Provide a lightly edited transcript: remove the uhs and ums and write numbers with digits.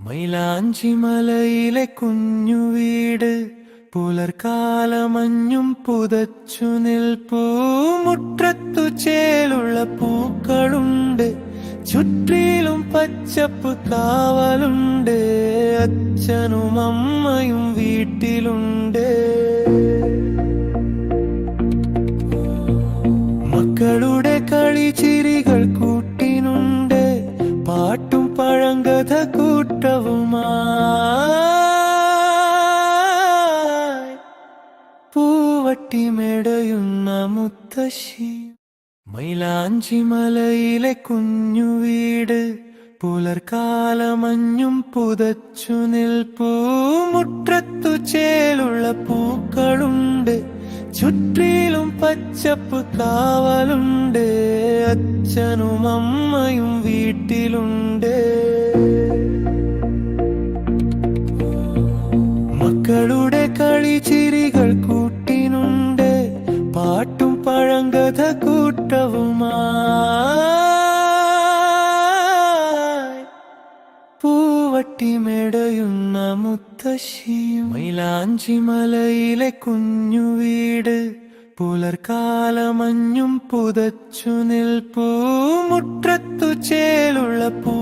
മൈലാഞ്ചി മലയിലെ കുഞ്ഞു വീട് പുലർക്കാലമഞ്ഞും പുതച്ചു നിൽപ്പൂ. മുറ്റത്തു ചേലുള്ള പൂക്കളുണ്ട്, ചുറ്റിലും പച്ചപ്പ് കാവലുണ്ട്. അച്ഛനും അമ്മയും വീട്ടിലുണ്ട്. മക്കളുടെ കളിച്ചിരികൾ കൂട്ടിനുണ്ട്, പാട്ടും പഴങ്കഥ കൂട്ടവുമായി. പൂവട്ടി മെടയുന്ന മുത്തശ്ശി. മൈലാഞ്ചി മലയിലെ കുഞ്ഞു വീട് പുലർക്കാലമഞ്ഞും പുതച്ചു നിൽപ്പൂ. മുറ്റത്തു ചേലുള്ള പൂക്കളുണ്ട്, ചുറ്റിലും പച്ചപ്പ് കാവലുണ്ട്. അച്ഛനും അമ്മയും വീട്ടിലുണ്ട്. മക്കളുടെ കളിച്ചിരികൾ കൂട്ടിനുണ്ട്, പാട്ടും പഴങ്കഥ കൂട്ടവുമായി. പൂവട്ടി മെടയുന്ന മുത്തശ്ശിയും. മൈലാഞ്ചി മലയിലെ കുഞ്ഞു വീട് പുലർക്കാലമഞ്ഞും പുതച്ചു നിൽപ്പൂ. മുറ്റത്തു ചേലുള്ള പൂ